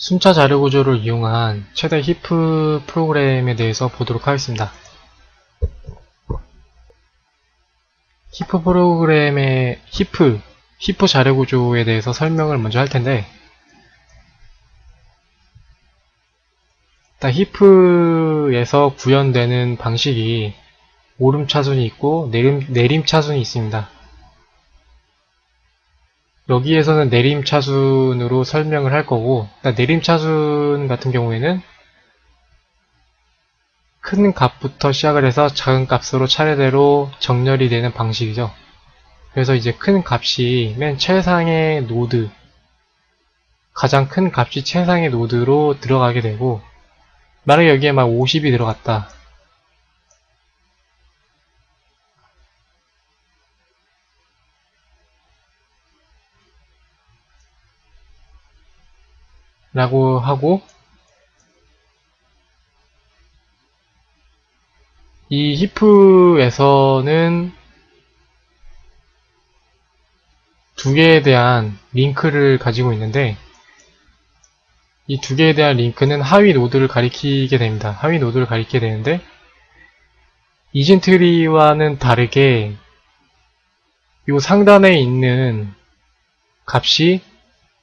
순차 자료 구조를 이용한 최대 히프 프로그램에 대해서 보도록 하겠습니다. 히프 프로그램의 히프 자료 구조에 대해서 설명을 먼저 할 텐데, 일단 히프에서 구현되는 방식이 오름 차순이 있고 내림 차순이 있습니다. 여기에서는 내림 차순으로 설명을 할 거고, 내림 차순 같은 경우에는 큰 값부터 시작을 해서 작은 값으로 차례대로 정렬이 되는 방식이죠. 그래서 이제 큰 값이 맨 최상의 노드, 가장 큰 값이 최상의 노드로 들어가게 되고, 만약에 여기에 막 50이 들어갔다. 라고 하고, 이 히프에서는 두 개에 대한 링크를 가지고 있는데, 이 두 개에 대한 링크는 하위 노드를 가리키게 됩니다. 하위 노드를 가리키게 되는데, 이진트리와는 다르게 이 상단에 있는 값이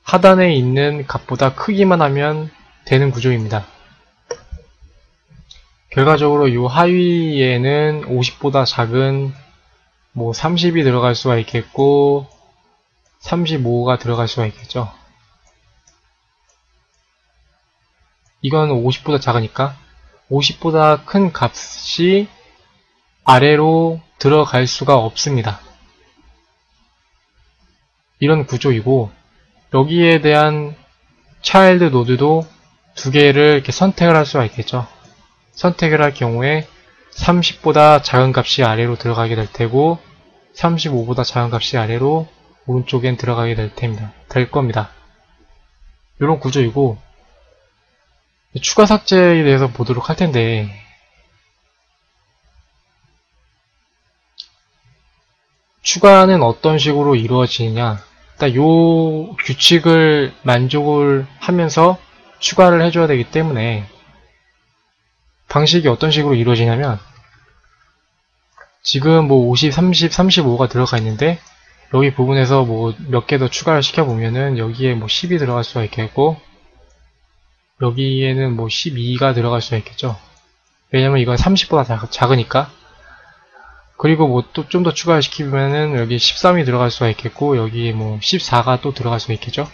하단에 있는 값보다 크기만 하면 되는 구조입니다. 결과적으로 이 하위에는 50보다 작은 30이 들어갈 수가 있겠고 35가 들어갈 수가 있겠죠. 이건 50보다 작으니까 50보다 큰 값이 아래로 들어갈 수가 없습니다. 이런 구조이고, 여기에 대한 차일드 노드도 두 개를 이렇게 선택을 할 수가 있겠죠. 선택을 할 경우에 30보다 작은 값이 아래로 들어가게 될 테고 35보다 작은 값이 아래로 오른쪽엔 들어가게 될 겁니다. 이런 구조이고, 추가 삭제에 대해서 보도록 할 텐데, 추가는 어떤 식으로 이루어지느냐, 일단 요 규칙을 만족을 하면서 추가를 해줘야 되기 때문에 방식이 어떤 식으로 이루어지냐면, 지금 50, 30, 35가 들어가 있는데 여기 부분에서 몇 개 더 추가를 시켜보면은 여기에 10이 들어갈 수가 있겠고 여기에는 12가 들어갈 수가 있겠죠. 왜냐면 이건 30보다 작으니까. 그리고 또 좀 더 추가를 시키면은 여기 13이 들어갈 수가 있겠고 여기에 14가 또 들어갈 수가 있겠죠.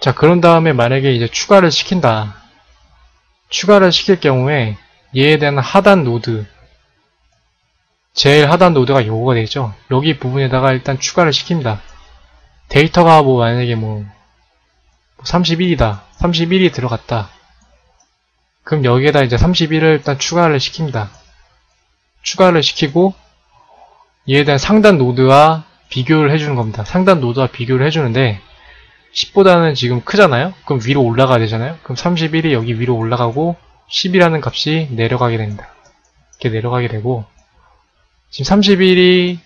자, 그런 다음에 만약에 이제 추가를 시킨다. 추가를 시킬 경우에 얘에 대한 하단 노드, 제일 하단 노드가 요거가 되죠. 여기 부분에다가 일단 추가를 시킵니다. 데이터가 만약에 31이다. 31이 들어갔다. 그럼 여기에다 이제 31을 일단 추가를 시킵니다. 추가를 시키고 얘에 대한 상단 노드와 비교를 해주는 겁니다. 상단 노드와 비교를 해주는데 10보다는 지금 크잖아요? 그럼 위로 올라가야 되잖아요? 그럼 31이 여기 위로 올라가고 10이라는 값이 내려가게 됩니다. 이렇게 내려가게 되고, 지금 31이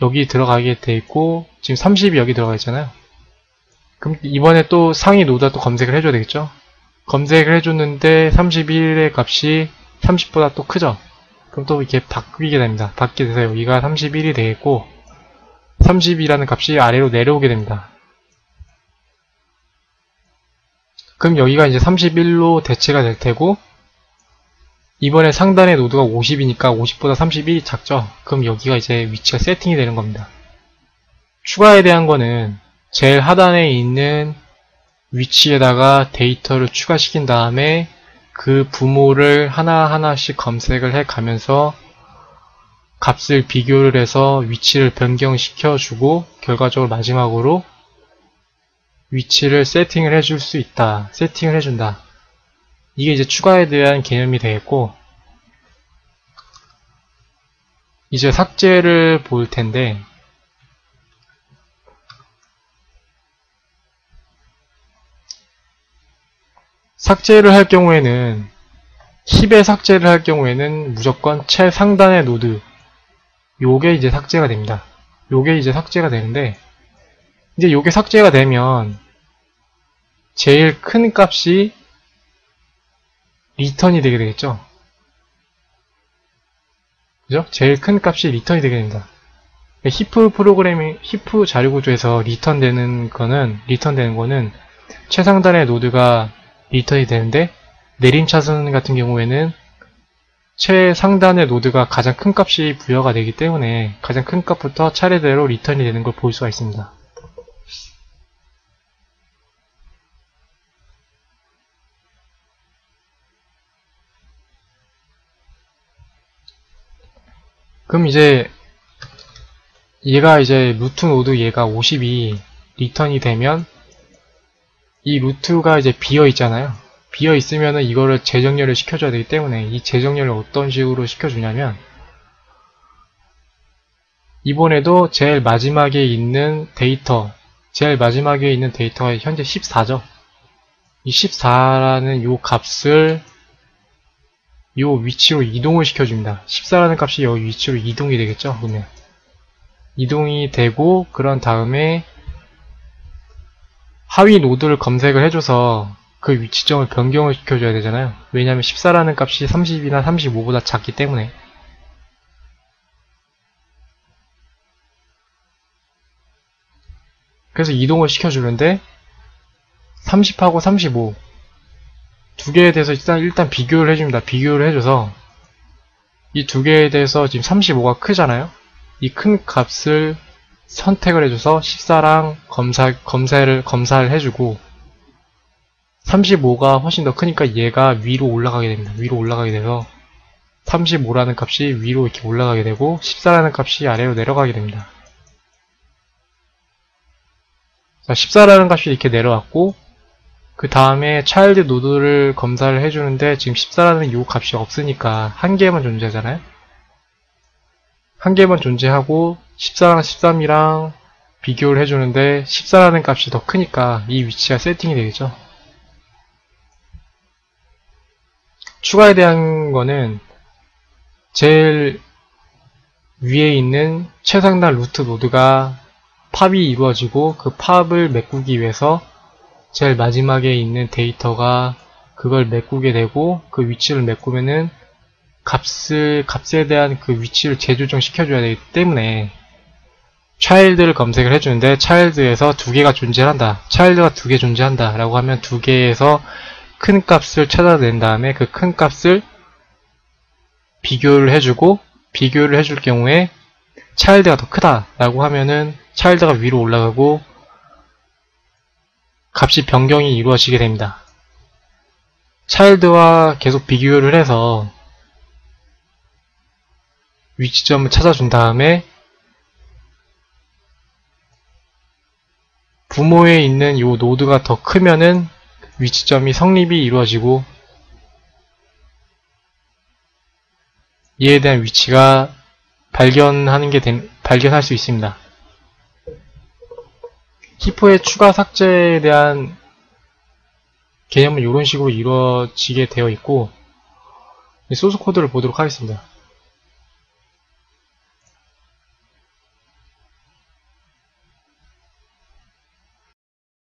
여기 들어가게 돼 있고 지금 30이 여기 들어가 있잖아요. 그럼 이번에 또 상위 노드와 또 검색을 해줘야 되겠죠? 검색을 해줬는데 31의 값이 30보다 또 크죠? 그럼 또 이렇게 바뀌게 됩니다. 바뀌게 돼서 여기가 31이 되겠고 30이라는 값이 아래로 내려오게 됩니다. 그럼 여기가 이제 31로 대체가 될 테고, 이번에 상단의 노드가 50이니까 50보다 31이 작죠? 그럼 여기가 이제 위치가 세팅이 되는 겁니다. 추가에 대한 거는 제일 하단에 있는 위치에다가 데이터를 추가시킨 다음에 그 부모를 하나하나씩 검색을 해 가면서 값을 비교를 해서 위치를 변경시켜주고 결과적으로 마지막으로 위치를 세팅을 해줄 수 있다. 세팅을 해준다. 이게 이제 추가에 대한 개념이 되겠고, 이제 삭제를 볼 텐데, 삭제를 할 경우에는 힙에 삭제를 할 경우에는 무조건 최상단의 노드, 요게 이제 삭제가 됩니다. 요게 이제 삭제가 되는데, 이제 요게 삭제가 되면 제일 큰 값이 리턴이 되게 되겠죠. 그죠? 제일 큰 값이 리턴이 되게 됩니다. 히프 프로그래밍, 히프 자료구조에서 리턴되는 거는 최상단의 노드가 리턴이 되는데, 내림차순 같은 경우에는 최상단의 노드가 가장 큰 값이 부여가 되기 때문에 가장 큰 값부터 차례대로 리턴이 되는 걸 볼 수가 있습니다. 그럼 이제 얘가 이제 루트 노드 얘가 50이 리턴이 되면 이 루트가 이제 비어 있잖아요. 비어 있으면은 이거를 재정렬을 시켜줘야 되기 때문에 이 재정렬을 어떤 식으로 시켜주냐면, 이번에도 제일 마지막에 있는 데이터가 현재 14죠. 이 14라는 요 값을 요 위치로 이동을 시켜줍니다. 14라는 값이 여기 위치로 이동이 되겠죠. 그러면 이동이 되고, 그런 다음에 하위 노드를 검색을 해줘서 그 위치점을 변경을 시켜줘야 되잖아요. 왜냐하면 14라는 값이 30이나 35보다 작기 때문에. 그래서 이동을 시켜주는데 30하고 35 두 개에 대해서 일단 비교를 해줍니다. 비교를 해줘서 이 두 개에 대해서 지금 35가 크잖아요. 이 큰 값을 선택을 해줘서 14랑 검사를 해주고, 35가 훨씬 더 크니까 얘가 위로 올라가게 됩니다. 위로 올라가게 돼서 35라는 값이 위로 이렇게 올라가게 되고 14라는 값이 아래로 내려가게 됩니다. 자, 14라는 값이 이렇게 내려왔고, 그 다음에 차일드 노드를 검사를 해주는데 지금 14라는 요 값이 없으니까 한 개만 존재하잖아요. 한 개만 존재하고 14랑 13이랑 비교를 해주는데 14라는 값이 더 크니까 이 위치가 세팅이 되겠죠. 추가에 대한 거는 제일 위에 있는 최상단 루트 노드가 팝이 이루어지고, 그 팝을 메꾸기 위해서 제일 마지막에 있는 데이터가 그걸 메꾸게 되고, 그 위치를 메꾸면은 값에 대한 그 위치를 재조정 시켜줘야 되기 때문에 차일드를 검색을 해주는데, 차일드에서 두 개가 존재한다, 차일드가 두 개 존재한다 라고 하면 두 개에서 큰 값을 찾아낸 다음에 그 큰 값을 비교를 해주고, 비교를 해줄 경우에 차일드가 더 크다 라고 하면은 차일드가 위로 올라가고 값이 변경이 이루어지게 됩니다. 차일드와 계속 비교를 해서 위치점을 찾아준 다음에 부모에 있는 요 노드가 더 크면은 위치점이 성립이 이루어지고 이에 대한 위치가 발견할 수 있습니다. 히프의 추가 삭제에 대한 개념은 이런 식으로 이루어지게 되어 있고, 소스 코드를 보도록 하겠습니다.